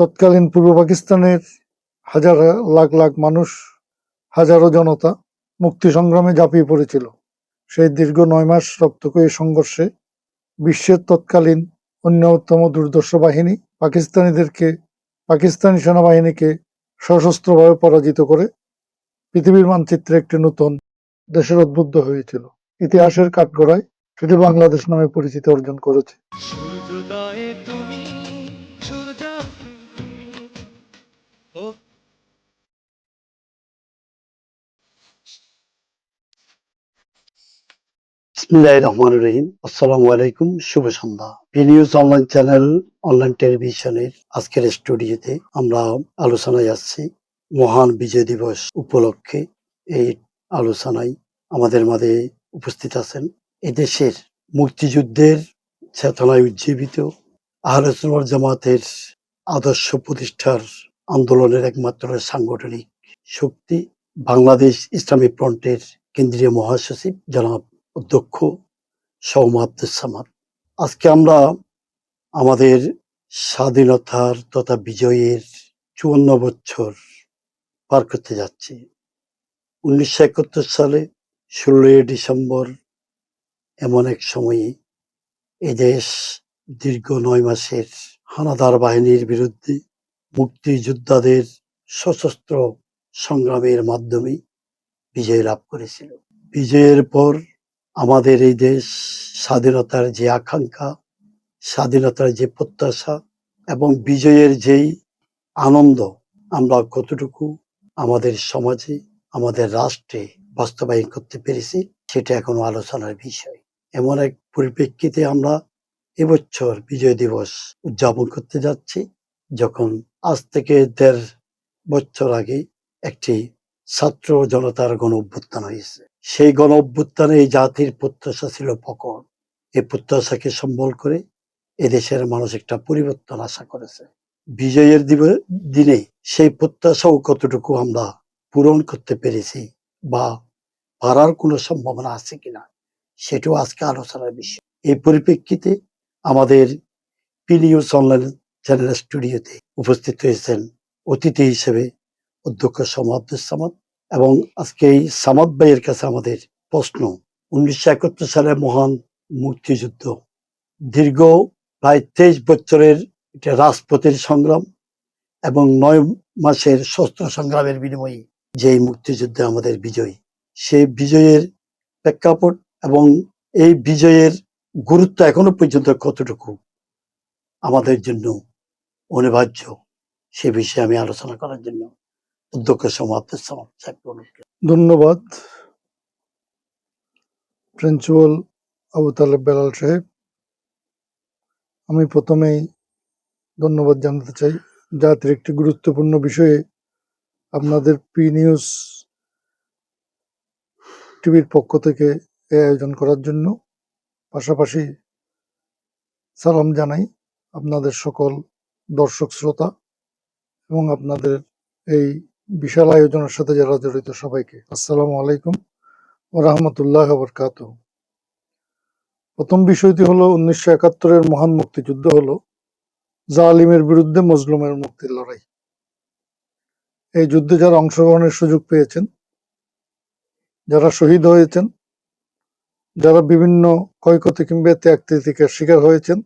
তৎকালীন পূর্ব পাকিস্তানের হাজার লাখ লাখ মানুষ, হাজারো জনতা মুক্তি সংগ্রামে ঝাঁপিয়ে পড়েছিল। সেই দীর্ঘ ৯ মাস রক্তক্ষয়ী সংঘর্ষে বিশ্বের তৎকালীন অন্যতম দুর্ধর্ষ বাহিনী পাকিস্তানি সেনাবাহিনীকে সশস্ত্রভাবে পরাজিত করে পৃথিবীর মানচিত্রে একটি নতুন দেশের উদ্বুদ্ধ হয়েছিল। ইতিহাসের কাঠগড়ায় সেটি বাংলাদেশ নামে পরিচিতি অর্জন করেছে। সূর্যোদয়ে তুমি সূর্য ও বিসমিল্লাহির রহমানির রহিম। আসসালামু আলাইকুম, শুভ সন্ধ্যা। B news online channel, online টেলিভিশনের আজকের স্টুডিওতে আমরা আলোচনায় যাচ্ছি মহান বিজয় দিবস উপলক্ষে। এই আলোচনায় আমাদের মাঝে উপস্থিত আছেন এদেশের মুক্তিযুদ্ধের চেতনায় উজ্জীবিত আহলে সুন্নাত ওয়াল জামাতের আদর্শ প্রতিষ্ঠার আন্দোলনের একমাত্র সাংগঠনিক শক্তি বাংলাদেশ ইসলামী ফ্রন্টের কেন্দ্রীয় মহাসচিব জনাব অধ্যক্ষ সৌম্য আব্দুস সামাদ। আজকে আমরা আমাদের স্বাধীনতার তথা বিজয়ের ৫৪ বছর পার করতে যাচ্ছি। ১৯৭১ সালে ১৬ই ডিসেম্বর এমন এক সময়ে এদেশ দীর্ঘ ৯ মাসের হানাদার বাহিনীর বিরুদ্ধে মুক্তিযোদ্ধাদের সশস্ত্র সংগ্রামের মাধ্যমে বিজয় লাভ করেছিল। বিজয়ের পর আমাদের এই দেশ স্বাধীনতার যে আকাঙ্ক্ষা, স্বাধীনতার যে প্রত্যাশা এবং বিজয়ের যেই আনন্দ আমরা কতটুকু আমাদের সমাজে, আমাদের রাষ্ট্রে বাস্তবায়ন করতে পেরেছি সেটা এখনো আলোচনার বিষয়। এমন এক পরিপ্রেক্ষিতে আমরা এবছর বিজয় দিবস উদযাপন করতে যাচ্ছি, যখন আজ থেকে ১.৫ বছর আগে একটি ছাত্র জনতার গণ অভ্যুত্থান হয়েছে। সেই গণ অভ্যুত্থানে এই জাতির প্রত্যাশা ছিল প্রকট। এই প্রত্যাশাকে সম্বল করে এদেশের মানুষ একটা পরিবর্তন আশা করেছে। বিজয়ের দিনে সেই প্রত্যাশাও কতটুকু আমরা পূরণ করতে পেরেছি বা পারার কোনো সম্ভাবনা আছে কিনা সেটাও আজকে আলোচনার বিষয়। এই পরিপ্রেক্ষিতে আমাদের পি নিউজ অনলাইন চ্যানেল স্টুডিওতে উপস্থিত হয়েছেন অতিথি হিসেবে অধ্যক্ষ সৌম্য আব্দুস সামাদ। এবং আজকে এই সামাদ ভাইয়ের কাছে আমাদের প্রশ্ন, ১৯৭১ সালের মহান মুক্তিযুদ্ধ দীর্ঘ প্রায় ২৩ বছরের এটা রাজপথের সংগ্রাম এবং ৯ মাসের শস্ত্র সংগ্রামের বিনিময়ে যে মুক্তিযুদ্ধে আমাদের বিজয়, সেই বিজয়ের প্রেক্ষাপট এবং এই বিজয়ের গুরুত্ব এখনো পর্যন্ত কতটুকু আমাদের জন্য অনিবার্য, সে বিষয়ে আমি আলোচনা করার জন্য অধ্যক্ষ সৌম্য আব্দুস সামাদ সাহেবকে অনুরোধ করি। ধন্যবাদ প্রিন্সিপাল আবু তালেব বেলাল সাহেব। আমি প্রথমেই ধন্যবাদ জানাতে চাই জাতির একটি গুরুত্বপূর্ণ বিষয়ে আপনাদের পি নিউজ টিভির পক্ষ থেকে এই আয়োজন করার জন্য। পাশাপাশি সালাম জানাই আপনাদের সকল দর্শক শ্রোতা এবং আপনাদের এই বিশাল আয়োজনের সাথে যারা জড়িত সবাইকে আসসালামু আলাইকুম ওয়া রাহমাতুল্লাহি ওয়া বারাকাতুহু। প্রথম বিষয়টি হলো ১৯৭১-এর মহান মুক্তিযুদ্ধ হলো জালিমের বিরুদ্ধে মজলুমের মুক্তির লড়াই। এই যুদ্ধে যারা অংশগ্রহণের সুযোগ পেয়েছেন, যারা শহীদ হয়েছেন, যারা বিভিন্ন ক্ষয়ক্ষতি কিংবা ত্যাগ তিতিক্ষার শিকার হয়েছেন,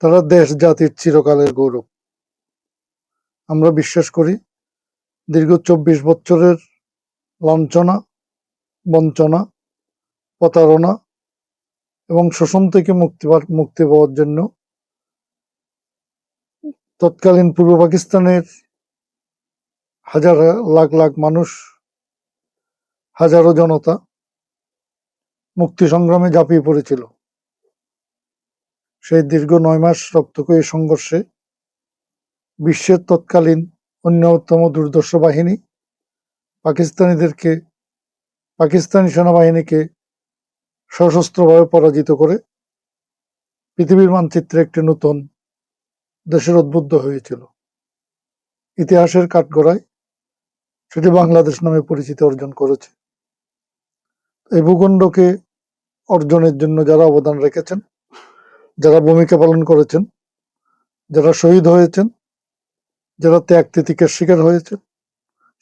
তারা দেশ জাতির চিরকালের গৌরব। আমরা বিশ্বাস করি দীর্ঘ ২৪ বছরের লাঞ্ছনা, বঞ্চনা, প্রতারণা এবং শোষণ থেকে মুক্তি পাওয়ার জন্য তৎকালীন পূর্ব পাকিস্তানের হাজার লাখ লাখ মানুষ, হাজারো জনতা মুক্তি সংগ্রামে ঝাঁপিয়ে পড়েছিল। সেই দীর্ঘ ৯ মাস রক্তক্ষয়ী সংঘর্ষে বিশ্বের তৎকালীন অন্যতম দুর্ধর্ষ বাহিনী পাকিস্তানি সেনাবাহিনীকে সশস্ত্রভাবে পরাজিত করে পৃথিবীর মানচিত্রে একটি নতুন দেশের উদ্বুদ্ধ হয়েছিল। ইতিহাসের কাঠগড়ায় সেটি বাংলাদেশ নামে পরিচিতি অর্জন করেছে। এই ভূখণ্ডকে অর্জনের জন্য যারা অবদান রেখেছেন, যারা ভূমিকা পালন করেছেন, যারা শহীদ হয়েছেন, যারা ত্যাগ তিতিকের শিকার হয়েছে,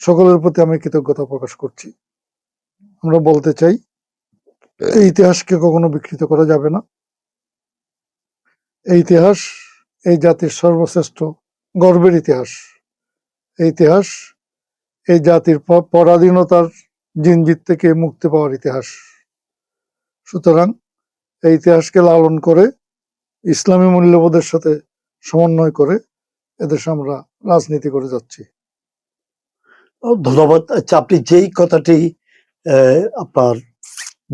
সকলের প্রতি আমি কৃতজ্ঞতা প্রকাশ করছি। আমরা বলতে চাই, এই ইতিহাসকে কখনো বিকৃত করা যাবে না। এই ইতিহাস এই জাতির সর্বশ্রেষ্ঠ গর্বের ইতিহাস। এই ইতিহাস এই জাতির পরাধীনতার জিনজিত থেকে মুক্তি পাওয়ার ইতিহাস। সুতরাং এই ইতিহাসকে লালন করে, ইসলামী মূল্যবোধের সাথে সমন্বয় করে এদেশে আমরা রাজনীতি করে যাচ্ছি। ধন্যবাদ। আচ্ছা, আপনি যেই কথাটি আপনার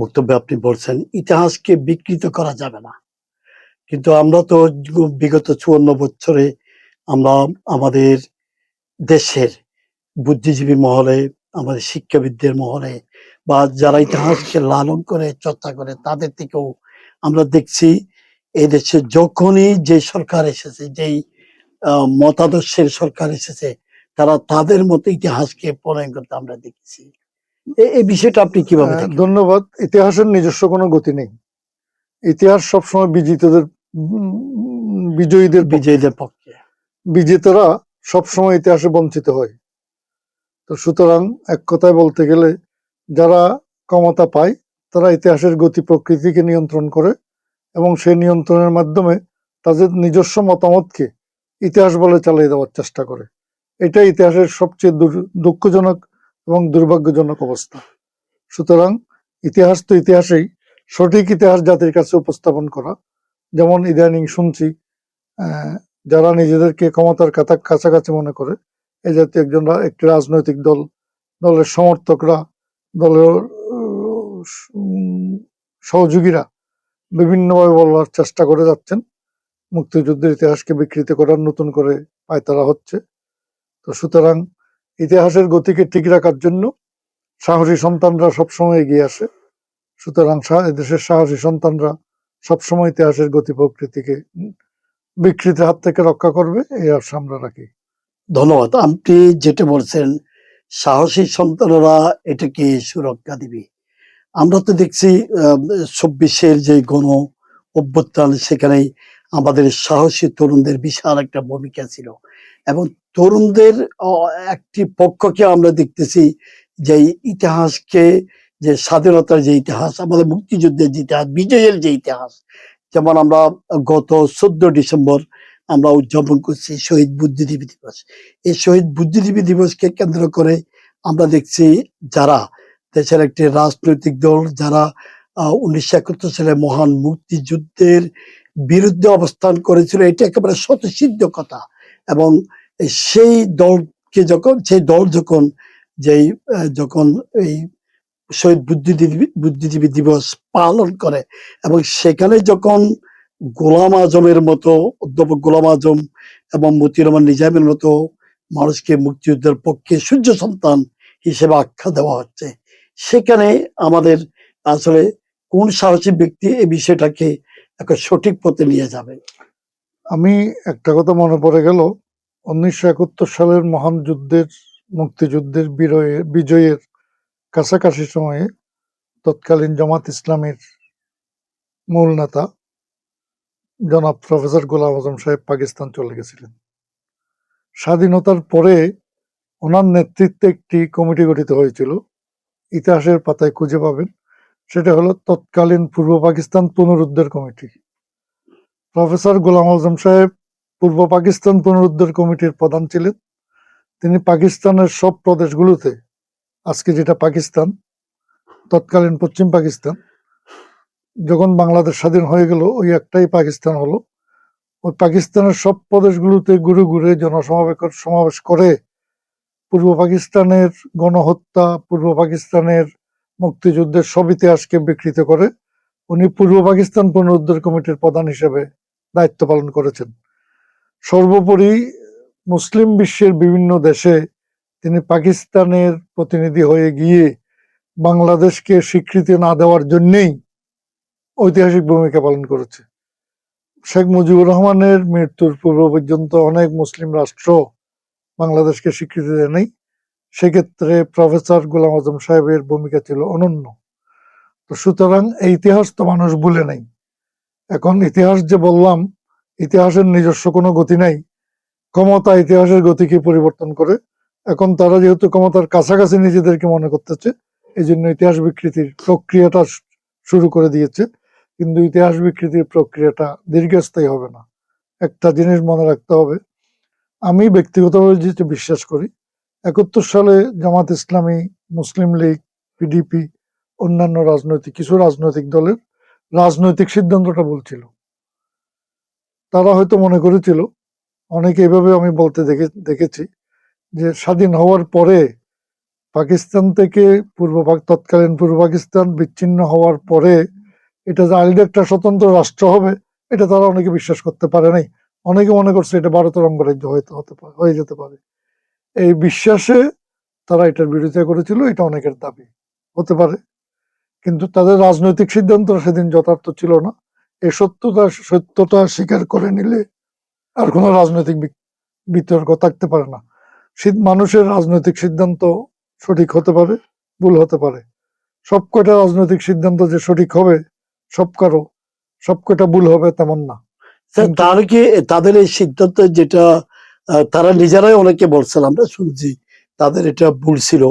বক্তব্যে আপনি বলছেন, ইতিহাসকে বিকৃত করা যাবে না, কিন্তু আমরা তো বিগত 54 বছরে আমরা আমাদের দেশের বুদ্ধিজীবী মহলে, আমাদের শিক্ষাবিদদের মহলে, বা যারা ইতিহাসকে লালন করে চর্চা করে, তাদের থেকেও আমরা দেখছি এই দেশে যখনই যে সরকার এসেছে, যেই মতাদর্শের সরকার এসেছে, তারা তাদের মতো ইতিহাসকে প্রণয়ন করতে আমরা দেখেছি। এই বিষয়টা আপনি কিভাবে দেখেন? ধন্যবাদ। ইতিহাসের নিজস্ব কোনো গতি নেই। ইতিহাস সবসময় বিজয়ীদের পক্ষে। বিজেতারা সবসময় ইতিহাসে বঞ্চিত হয়। তো সুতরাং এক কথায় বলতে গেলে, যারা ক্ষমতা পায় তারা ইতিহাসের গতি প্রকৃতিকে নিয়ন্ত্রণ করে এবং সেই নিয়ন্ত্রণের মাধ্যমে তাদের নিজস্ব মতামতকে ইতিহাস বলে চালিয়ে দেওয়ার চেষ্টা করে। এটাই ইতিহাসের সবচেয়ে দুঃখজনক এবং দুর্ভাগ্যজনক অবস্থা। সুতরাং ইতিহাস তো ইতিহাসেই, সঠিক ইতিহাস জাতির কাছে উপস্থাপন করা। যেমন ইদানিং শুনছি, যারা নিজেদেরকে ক্ষমতার কাছাকাছি মনে করে, এই জাতীয় একটি রাজনৈতিক দলের সমর্থকরা, দলের সহযোগীরা বিভিন্নভাবে বলার চেষ্টা করে যাচ্ছেন মুক্তিযুদ্ধের ইতিহাসকে বিকৃত করার নতুন করে পায়তারা হচ্ছে। তো সুতরাং ইতিহাসের গতিকে ঠিক রাখার জন্য সাহসী সন্তানরা সবসময় এগিয়ে আসে। সুতরাং দেশের সাহসী সন্তানরা সবসময় ইতিহাসের গতি প্রকৃতিকে বিকৃতির হাত থেকে রক্ষা করবে, এই আশা আমরা রাখি। ধন্যবাদ। আপনি যেটা বলছেন, সাহসী সন্তানরা এটাকে সুরক্ষা দিবে। আমরা তো দেখছি ২৪-এর যে গণ অভ্যুত্থান, সেখানে আমাদের সাহসী তরুণদের বিশাল একটা ভূমিকা ছিল, এবং তরুণদের একটি পক্ষকে আমরা দেখতেছি যে ইতিহাসকে, যে স্বাধীনতার যে ইতিহাস, আমাদের মুক্তিযুদ্ধের যে ইতিহাস, বিজয়ের যে ইতিহাস, যেমন আমরা গত 14 ডিসেম্বর আমরা উদযাপন করছি শহীদ বুদ্ধিজীবী দিবস। এই শহীদ বুদ্ধিজীবী দিবসকে কেন্দ্র করে আমরা দেখছি যারা দেশের একটি রাজনৈতিক দল, যারা 1971 সালে মহান মুক্তিযুদ্ধের বিরুদ্ধে অবস্থান করেছিল, এটা একেবারে স্বতঃসিদ্ধ কথা। এবং সেই দল যখন এই শহীদ বুদ্ধিজীবী দিবস পালন করে, এবং সেখানে যখন গোলাম আজমের মতো, অধ্যাপক গোলাম আজম এবং মতিউর রহমান নিজামীর মতো মানুষকে মুক্তিযুদ্ধের পক্ষে সূর্য সন্তান হিসেবে আখ্যা দেওয়া হচ্ছে, সেখানে আমাদের আসলে কোন সাহসী ব্যক্তি এই বিষয়টাকে একটা সঠিক পথে নিয়ে যাবে? আমি একটা কথা মনে পড়ে গেল, 1971 সালের মহান মুক্তিযুদ্ধের বিজয়ের কাছাকাছি সময়ে তৎকালীন জামাত ইসলামের মূল নেতা জনাব প্রফেসর গোলাম আজম সাহেব পাকিস্তান চলে গেছিলেন। স্বাধীনতার পরে ওনার নেতৃত্বে একটি কমিটি গঠিত হয়েছিল, ইতিহাসের পাতায় খুঁজে পাবেন। সেটা হলো তৎকালীন পূর্ব পাকিস্তান পুনরুদ্ধার কমিটি। প্রফেসর গোলাম আজম সাহেব পূর্ব পাকিস্তান পুনরুদ্ধার কমিটির প্রধান ছিলেন। তিনি পাকিস্তানের সব প্রদেশগুলোতে, আজকে যেটা পাকিস্তান, তৎকালীন পশ্চিম পাকিস্তান, যখন বাংলাদেশ স্বাধীন হয়ে গেল ওই একটাই পাকিস্তান হলো, ওই পাকিস্তানের সব প্রদেশগুলোতে ঘুরে ঘুরে সমাবেশ করে পূর্ব পাকিস্তানের গণহত্যা, পূর্ব পাকিস্তানের মুক্তিযুদ্ধের সব ইতিহাসকে বিকৃত করে উনি পূর্ব পাকিস্তান পুনরুদ্ধার কমিটির প্রধান হিসেবে দায়িত্ব পালন করেছেন। সর্বোপরি মুসলিম বিশ্বের বিভিন্ন দেশে তিনি পাকিস্তানের প্রতিনিধি হয়ে গিয়ে বাংলাদেশকে স্বীকৃতি না দেওয়ার জন্যেই ঐতিহাসিক ভূমিকা পালন করেছে। শেখ মুজিবুর রহমানের মৃত্যুর পূর্ব পর্যন্ত অনেক মুসলিম রাষ্ট্র বাংলাদেশকে স্বীকৃতি দেয় নাই, সেক্ষেত্রে প্রফেসর গোলাম আজম সাহেবের ভূমিকা ছিল অনন্য। তো সুতরাং এই ইতিহাস তো মানুষ ভুলে নাই। এখন ইতিহাস যে বললাম, ইতিহাসের নিজস্ব কোনো গতি নাই। ক্ষমতা ইতিহাসের গতিকে পরিবর্তন করে। এখন তারা যেহেতু ক্ষমতার কাছাকাছি নিজেদেরকে মনে করতেছে, এই জন্য ইতিহাস বিকৃতির প্রক্রিয়াটা শুরু করে দিয়েছে। কিন্তু ইতিহাস বিকৃতির প্রক্রিয়াটা দীর্ঘস্থায়ী হবে না। একটা জিনিস মনে রাখতে হবে, আমি ব্যক্তিগতভাবে যেটা বিশ্বাস করি, 71 সালে জামাত ইসলামী, মুসলিম লীগ, পিডিপি, অন্যান্য কিছু রাজনৈতিক দলের রাজনৈতিক সিদ্ধান্তটা ভুল ছিল। তারা হয়তো মনে করেছিল, অনেকে এভাবে আমি বলতে দেখেছি, যে স্বাধীন হওয়ার পরে পাকিস্তান থেকে তৎকালীন পূর্ব পাকিস্তান বিচ্ছিন্ন হওয়ার পরে এটা যে আলাদা একটা স্বতন্ত্র রাষ্ট্র হবে, এটা তারা অনেকে বিশ্বাস করতে পারে নাই। অনেকে মনে করছে এটা ভারতের অঙ্গরাজ্য হয়ে যেতে পারে। এই বিশ্বাসে তারা এটার বিরোধিতা করেছিল, এটা অনেকের দাবি হতে পারে। কিন্তু তাদের রাজনৈতিক সিদ্ধান্ত সেদিন যথার্থ ছিল না। এই সত্যতা স্বীকার করে নিলে আর কোনো রাজনৈতিক বিতর্ক থাকতে পারে না। মানুষের রাজনৈতিক সিদ্ধান্ত সঠিক হতে পারে, ভুল হতে পারে। সবকটা রাজনৈতিক সিদ্ধান্ত যে সঠিক হবে সবকটা ভুল হবে তেমন না। তাহলে কি তাদের এই সিদ্ধান্ত, যেটা তারা নিজেরাই অনেকে বলছেন, আমরা শুনছি তাদের এটা ভুল ছিল,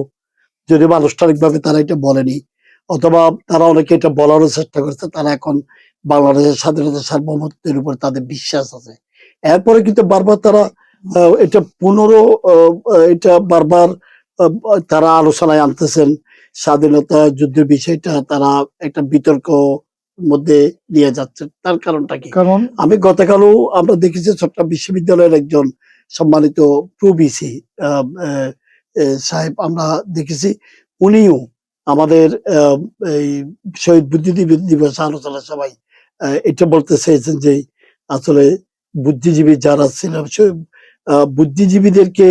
যদি আনুষ্ঠানিকভাবে তারা এটা বলেনি, অথবা তারা অনেকে এটা বলারও চেষ্টা করছে, তারা এখন বাংলাদেশের স্বাধীনতা সার্বভৌমত্বের উপর তাদের বিশ্বাস আছে। এরপরে কিন্তু বারবার তারা এটা এটা বারবার তারা আলোচনায় আনতেছেন। স্বাধীনতা যুদ্ধের বিষয়টা তারা একটা বিতর্ক মধ্যে নিয়ে যাচ্ছে। তার কারণটা কি? কারণ আমি গতকালও আমরা দেখেছি চট্টগ্রাম বিশ্ববিদ্যালয়ের একজন সম্মানিত প্রভিসি সাহেব, আমরা দেখেছি উনিও আমাদের এই শহীদ বুদ্ধিজীবী দিবস আলোচনা সবাই এটা বলতে চেয়েছেন যে আসলে বুদ্ধিজীবী যারা ছিল, বুদ্ধিজীবীদেরকে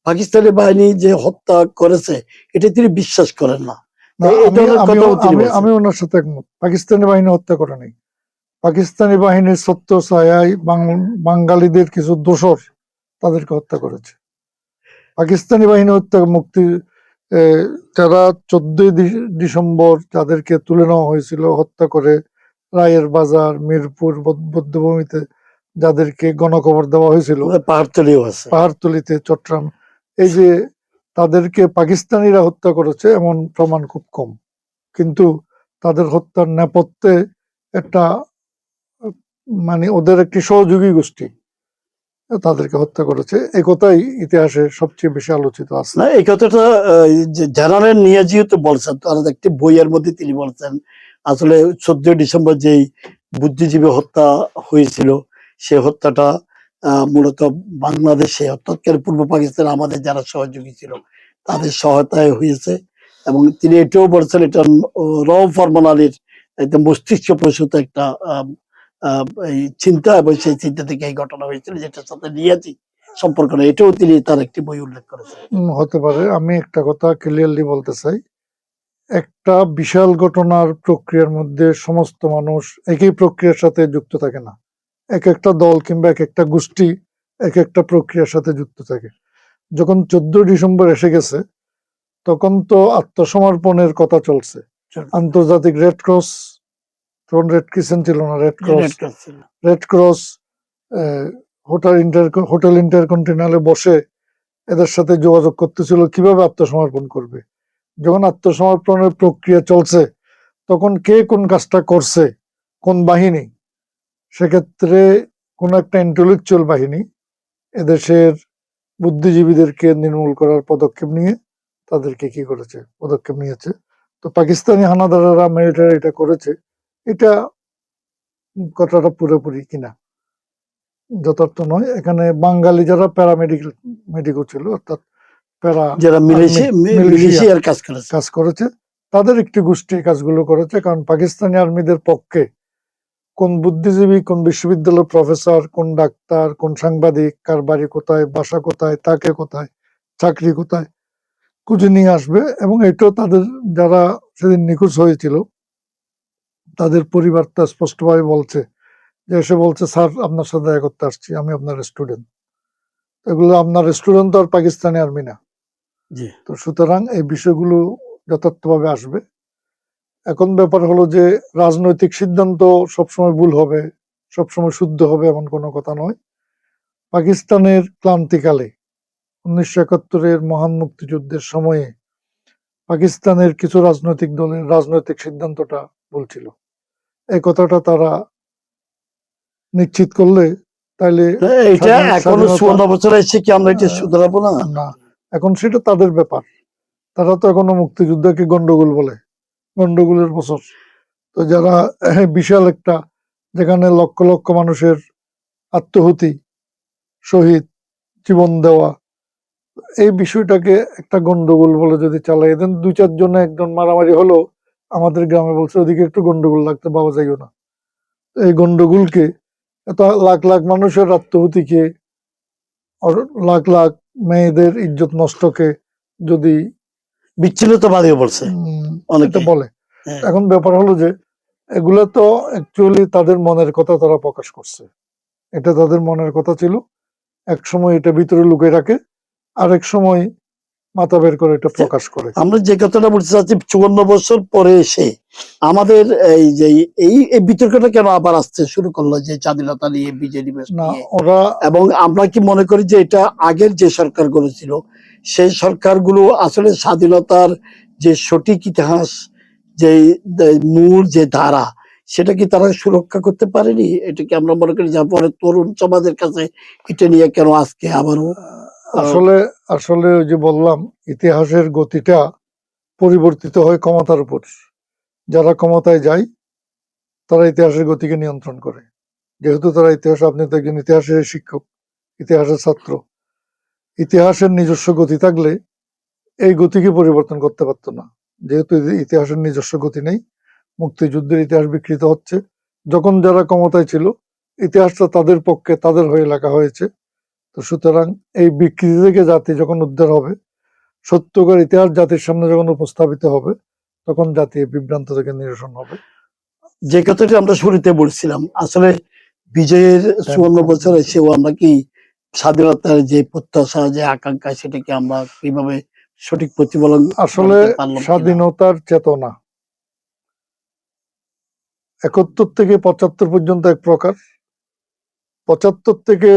পাকিস্তানি বাহিনী যে হত্যা করেছে এটা তিনি বিশ্বাস করেন না। আমি ওনার সাথে একমত। পাকিস্তানি বাহিনী হত্যা করে নাই। পাকিস্তানি বাহিনীর সত্য ছায়ায় বাঙালিদের কিছু দোসর তাদেরকে হত্যা করেছে। পাকিস্তানি বাহিনী যারা 14 ডিসেম্বর যাদেরকে তুলে নেওয়া হয়েছিল হত্যা করে রায়ের বাজার, মিরপুর বধ্যভূমিতে যাদেরকে গণকবর দেওয়া হয়েছিল, পাহাড়তলিতে, চট্টগ্রাম, এই যে তাদেরকে পাকিস্তানিরা হত্যা করেছে এমন প্রমাণ খুব কম। কিন্তু তাদের হত্যার নেপথ্যে একটা ওদের একটি সহযোগী গোষ্ঠী তাদেরকে হত্যা করেছে, এই কথাই ইতিহাসে সবচেয়ে বেশি আলোচিত আছে। না, এই কথাটা জেনারেল নিয়াজিও তো বলছেন, তার একটি বইয়ের মধ্যে তিনি বলছেন আসলে 14 ডিসেম্বর যেই বুদ্ধিজীবী হত্যা হয়েছিল সে হত্যাটা মূলত বাংলাদেশে অর্থাৎ পূর্ব পাকিস্তানে আমাদের যারা সহযোগী ছিল তাদের সহায়তায় হয়েছে। এবং তিনি এটাও বলছেন এটা ফরমান আলীর একটা মস্তিষ্ক প্রসূত একটা এই চিন্তা, এবং সেই চিন্তা থেকে এই ঘটনা হয়েছিল, যেটার সাথে নিয়াজি সম্পর্ক নেই, এটাও তিনি তার একটি বই উল্লেখ করেছেন। হতে পারে। আমি একটা কথা ক্লিয়ারলি বলতে চাই, একটা বিশাল ঘটনার প্রক্রিয়ার মধ্যে সমস্ত মানুষ একই প্রক্রিয়ার সাথে যুক্ত থাকে না। এক একটা দল কিংবা এক একটা গোষ্ঠী এক একটা প্রক্রিয়ার সাথে যুক্ত থাকে। যখন 14 ডিসেম্বর এসে গেছে তখন তো আত্মসমর্পণের কথা চলছে। আন্তর্জাতিক রেড ক্রস, তখন রেড ক্রিসেন্ট ছিল না, রেড ক্রস হোটেল ইন্টারকন্টিনেন্টালে বসে এদের সাথে যোগাযোগ করতেছিল কিভাবে আত্মসমর্পণ করবে। যখন আত্মসমর্পণের প্রক্রিয়া চলছে তখন কে কোন কাজটা করছে, কোন বাহিনী, সেক্ষেত্রে কোন একটা ইন্টেলেকচুয়াল বাহিনী এদেশের বুদ্ধিজীবীদেরকে নির্মূল করার পদক্ষেপ নিয়ে তাদেরকে কি করেছে, পদক্ষেপ নিয়েছে। তো পাকিস্তানি হানাদারেরা মিলিটারি এটা করেছে, এটা কথাটা পুরোপুরি কিনা যথার্থ নয়। এখানে বাঙালি যারা মেডিকো ছিল, অর্থাৎ যারা মিলিশিয়ার কাজ করেছে, তাদের একটি গোষ্ঠী কাজগুলো করেছে। কারণ পাকিস্তানি আর্মিদের পক্ষে কোন বুদ্ধিজীবী, কোন বিশ্ববিদ্যালয়ের প্রফেসর, কোন ডাক্তার, কোন সাংবাদিক, কার বাড়ি কোথায়, বাসা কোথায়, তাকে কোথায়, চাকরি কোথায়, খুঁজে নিয়ে আসবে। এবং এটাও তাদের যারা সেদিন নিখোঁজ হয়েছিল তাদের পরিবার তা স্পষ্টভাবে বলছে, যে এসে বলছে, স্যার আপনার সাথে দেখা করতে আসছি, আমি আপনার স্টুডেন্ট। এগুলো আপনার স্টুডেন্ট তো আর পাকিস্তানি আর্মি না। তো সুতরাং এই বিষয়গুলো যথার্থভাবে আসবে। এখন ব্যাপার হলো যে রাজনৈতিক সিদ্ধান্ত সবসময় ভুল হবে, সবসময় শুদ্ধ হবে এমন কোনো কথা নয়। পাকিস্তানের ক্লান্তিকালে 1971-এর মহান মুক্তিযুদ্ধের সময়ে পাকিস্তানের কিছু রাজনৈতিক দলের রাজনৈতিক সিদ্ধান্তটা ভুল ছিল। এই কথাটা তারা নিশ্চিত করলে তাইলে এটা এখনো স্বাধীনতা 54 বছর এসে কি আমরা এটা শুধরাবো না? না, এখন সেটা তাদের ব্যাপার। তারা তো এখনো মুক্তিযুদ্ধকে গন্ডগোল বলে, গন্ডগোলের বছর। তো যারা বিশাল একটা, যেখানে লক্ষ লক্ষ মানুষের আত্মহুতি, শহীদ, জীবন দেওয়া, এই বিষয়টাকে একটা গন্ডগোল বলে যদি চালাই দেন, 2-4 জনে একজন মারামারি হলো, আমাদের গ্রামে বলছে ওদিকে একটু গন্ডগোল লাগতে, বাবা যাইও না। এই গন্ডগোলকে, এত লাখ লাখ মানুষের আত্মহুতিকে, লাখ লাখ মেয়েদের ইজ্জত নষ্টকে যদি বিচ্ছিন্নতাবাদীও বলছে এটা অনেকে। বলে, হ্যাঁ। এখন ব্যাপার হলো যে এগুলো তো অ্যাকচুয়ালি তাদের মনের কথা তারা প্রকাশ করছে। এটা তাদের মনের কথা ছিল, এক সময় এটা ভিতরে লুকিয়ে রাখে, আরেক সময় মাথা বের করে এটা প্রকাশ করে। আমরা যে কথাটা বলতে চাচ্ছি, 54 বছর পরে এসে আমাদের এই যে এই বিতর্কটা কেন আবার আসতে শুরু করলো, যে স্বাধীনতা নিয়ে, বিজয় দিবস না, নিয়ে? ওরা এবং আমরা কি মনে করি যে এটা আগের যে সরকারগুলো ছিল, সেই সরকারগুলো আসলে স্বাধীনতার যে সঠিক ইতিহাস, যে মূল যে ধারা, সেটা কি তারা সুরক্ষা করতে পারেনি? এটা কি আমরা মনে করি, যার পরে তরুণ সমাজের কাছে এটা নিয়ে কেন আজকে আবারও আসলে আসলে ওই যে বললাম, ইতিহাসের গতিটা পরিবর্তিত হয় ক্ষমতার উপর। যারা ক্ষমতায় যায় তারা ইতিহাসের গতিকে নিয়ন্ত্রণ করে। যেহেতু তারা ইতিহাস, আপনি তো একজন ইতিহাসের শিক্ষক, ইতিহাসের ছাত্র, ইতিহাসের নিজস্ব গতি থাকলে এই গতিকে পরিবর্তন করতে পারতো না। যেহেতু ইতিহাসের নিজস্ব গতি নেই, মুক্তিযুদ্ধের ইতিহাস বিকৃত হচ্ছে। যখন যারা ক্ষমতায় ছিল, ইতিহাসটা তাদের পক্ষে, তাদের হয়ে লেখা হয়েছে। তো সুতরাং এই বিকৃতি থেকে জাতি যখন উদ্ধার হবে, সত্যকার ইতিহাস জাতির সামনে যখন উপস্থাপিত হবে, তখন জাতি এই বিভ্রান্ত থেকে নিরসন হবে। যে কথাটি আমরা শুরুতে বলছিলাম, আসলে বিজয়ের 54 বছর এসেও আমরা কি স্বাধীনতার যে প্রত্যাশা, যে আকাঙ্ক্ষা, সেটা কি আমরা কিভাবে সঠিক প্রতিফলন আসলে করতে পারলাম কিনা? স্বাধীনতার চেতনা 71 থেকে 75 পর্যন্ত এক প্রকার, 75 থেকে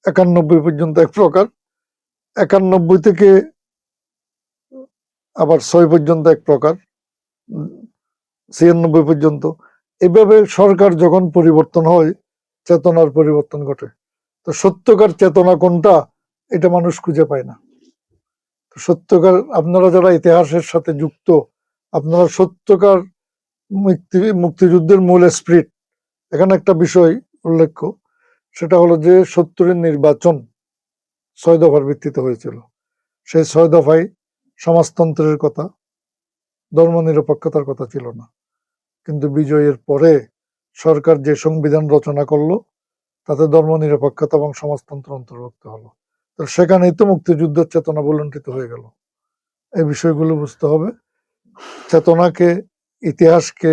91 পর্যন্ত এক প্রকার, 91 থেকে আবার 6 পর্যন্ত এক প্রকার, 96 পর্যন্ত। এভাবে সরকার যখন পরিবর্তন হয়, চেতনার পরিবর্তন ঘটে। তো সত্যকার চেতনা কোনটা, এটা মানুষ খুঁজে পায় না। তো সত্যকার, আপনারা যারা ইতিহাসের সাথে যুক্ত, আপনারা সত্যকার মুক্তিযুদ্ধের মূল স্পিরিট, এখানে একটা বিষয় উল্লেখ্য, সেটা হলো যে 70-এর নির্বাচন 6 দফার ভিত্তিতে হয়েছিল। সেই 6 দফায় সমাজতন্ত্রের কথা, ধর্মনিরপেক্ষতার কথা ছিল না। কিন্তু বিজয়ের পরে সরকার যে সংবিধান রচনা করলো, তাতে ধর্মনিরপেক্ষতা এবং সমাজতন্ত্র অন্তর্ভুক্ত হলো। তো সেখানেই তো মুক্তিযুদ্ধের চেতনা ভুলুণ্ঠিত হয়ে গেল। এই বিষয়গুলো বুঝতে হবে। চেতনাকে, ইতিহাসকে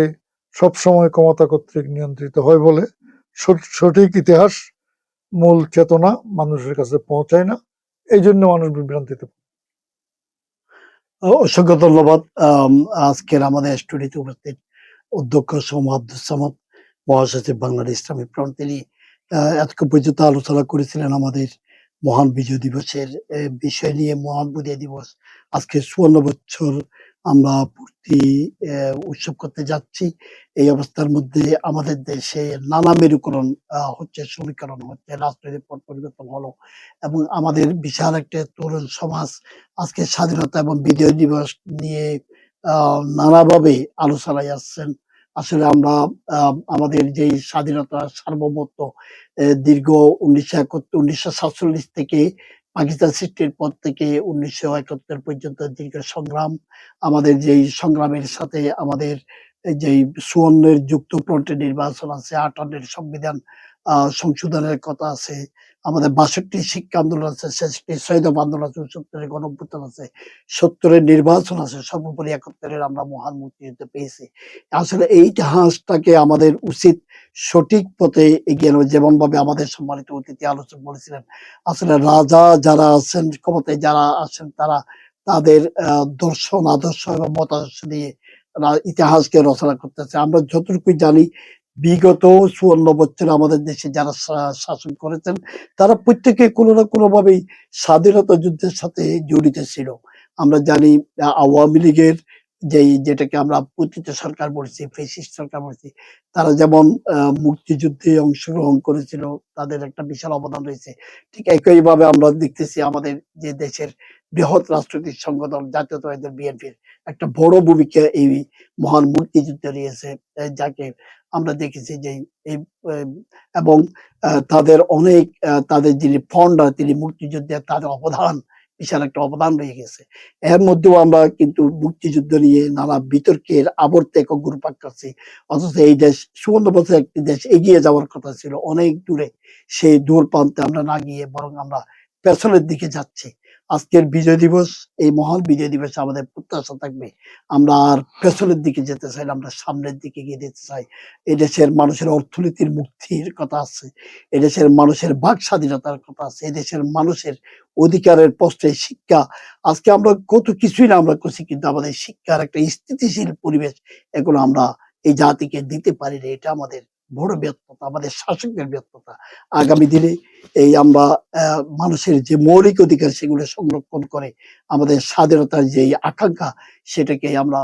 সবসময় ক্ষমতা কর্তৃক নিয়ন্ত্রিত হয় বলে সঠিক ইতিহাস, মূল চেতনা মানুষের কাছে পৌঁছায় না। এই জন্য মানুষ বিভ্রান্তিতে। অসংখ্য ধন্যবাদ। আজকের আমাদের স্টুডিওতে উপস্থিত অধ্যক্ষ সৌম্য আব্দুস সামাদ, মহাসচিব বাংলাদেশ ইসলামী ফ্রন্ট, তিনি এতক্ষণ পর্যন্ত আলোচনা করেছিলেন আমাদের মহান বিজয় দিবসের বিষয় নিয়ে। মহান বিজয় দিবস আজকে 54 বছর আমরা পূর্তি উৎসব করতে যাচ্ছি। এই অবস্থার মধ্যে আমাদের দেশে নানা মেরুকরণ হচ্ছে, সমীকরণ হচ্ছে, রাজনৈতিক পট পরিবর্তন হলো, এবং আমাদের বিশাল একটা তরুণ সমাজ আজকে স্বাধীনতা এবং বিজয় দিবস নিয়ে নানাভাবে আলোচনায় আসছেন। আসলে আমরা আমাদের যে স্বাধীনতা, সার্বভৌমত্ব দীর্ঘ 1947 থেকে পাকিস্তান সৃষ্টির পর থেকে 1971 পর্যন্ত দীর্ঘ সংগ্রাম, আমাদের যেই সংগ্রামের সাথে আমাদের যেই 54-এর যুক্তফ্রন্টের নির্বাচন আছে, 58-এর সংবিধান সংশোধনের কথা আছে, আমাদের 62 শিক্ষা আন্দোলন আছে, 66 শহীদ আন্দোলন আছে, 69-এর গণঅভ্যুত্থান আছে, 70-এর নির্বাচন আছে, সর্বোপরি 71-এর আমরা মহান মুক্তিযুদ্ধ পেয়েছি। আসলে এই ইতিহাসটাকে আমাদের উচিত সঠিক পথে এগিয়ে নেওয়া। যেমন ভাবে আমাদের সম্মানিত অতিথি আলোচক বলেছিলেন, আসলে রাজা যারা আছেন, ক্ষমতায় যারা আছেন, তারা তাদের দর্শন, আদর্শ এবং মতাদর্শ দিয়ে ইতিহাসকে রচনা করতেছে। আমরা যতটুকু জানি, বিগত 54 বছর আমাদের দেশে যারা শাসন করেছেন তারা প্রত্যেকে কোনো না কোনোভাবেই স্বাধীনতা যুদ্ধের সাথে জড়িত ছিল। আমরা জানি আওয়ামী লীগের যেটাকে আমরা পতিত সরকার বলছি, ফ্যাসিস্ট সরকার বলছি, তারা যেমন মুক্তিযুদ্ধে অংশগ্রহণ করেছিল, তাদের একটা বিশাল অবদান রয়েছে। ঠিক একইভাবে আমরা দেখতেছি আমাদের যে দেশের বৃহৎ রাজনৈতিক সংগঠন জাতীয়তাবাদী দল বিএনপির একটা বড় ভূমিকা এই মহান মুক্তিযুদ্ধে রয়েছে, যাকে আমরা দেখেছি যে এই এবং তাদের অনেক তাদের যিনি ফাউন্ডার তিনি মুক্তিযুদ্ধে তাদের অবদান বিশাল একটা অবদান রয়ে গেছে। এর মধ্যেও আমরা কিন্তু মুক্তিযুদ্ধ নিয়ে নানা বিতর্কের আবর্তে ঘুরপাক খাচ্ছি, অথচ এই দেশ 54 বছর একটি দেশ এগিয়ে যাওয়ার কথা ছিল অনেক দূরে, সেই দূর প্রান্তে আমরা না গিয়ে বরং আমরা পেছনের দিকে যাচ্ছি। আজকের বিজয় দিবস, এই মহান বিজয় দিবসে আমাদের প্রত্যাশা থাকবে আমরা আর পেছনের দিকে যেতে চাই না, আমরা সামনের দিকে গিয়ে যেতে চাই। এদেশের মানুষের অর্থনীতির মুক্তির কথা আছে, এদেশের মানুষের বাক স্বাধীনতার কথা আছে, এদেশের মানুষের অধিকারের প্রশ্নে শিক্ষা, আজকে আমরা কত কিছুই না আমরা করছি, কিন্তু আমাদের শিক্ষার একটা স্থিতিশীল পরিবেশ এগুলো আমরা এই জাতিকে দিতে পারি না। এটা আমাদের বড় ব্যর্থতা, আমাদের শাসকদের ব্যর্থতা। আগামী দিনে এই আমরা মানুষের যে মৌলিক অধিকার সেগুলো সংরক্ষণ করে আমাদের স্বাধীনতার যে আকাঙ্ক্ষা সেটাকে আমরা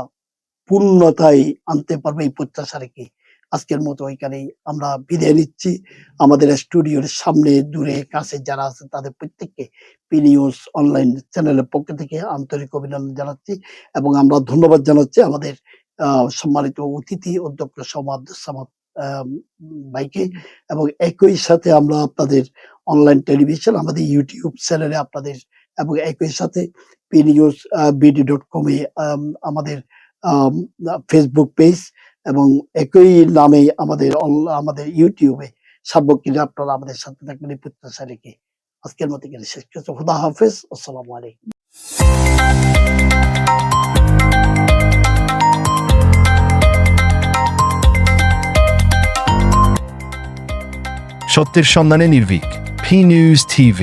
পূর্ণতায় আনতে পারবো এই প্রত্যাশা রেখে আজকের মতো এখানেই আমরা বিদায় নিচ্ছি। আমাদের স্টুডিওর সামনে দূরে কাছে যারা আছে তাদের প্রত্যেককে পি নিউজ অনলাইন চ্যানেলের পক্ষ থেকে আন্তরিক অভিনন্দন জানাচ্ছি এবং আমরা ধন্যবাদ জানাচ্ছি আমাদের সম্মানিত অতিথি অধ্যক্ষ সামাদ ভাইকে, এবং একই সাথে আমরা আপনাদের অনলাইন টেলিভিশন আমাদের ইউটিউব চ্যানেলে আপনাদের এবং একই সাথে পি নিউজ bd.com এ আমাদের ফেসবুক পেজ এবং একই নামে আমাদের ইউটিউবে সার্বক্ষণিক আপনারা আমাদের সাথে থাকবেন এই প্রত্যাশা রেখে আজকের মতো এখানে শেষ করছি। খুদা হাফেজ, আসসালামু আলাইকুম। সত্যের সন্ধানে নির্ভীক, P News TV।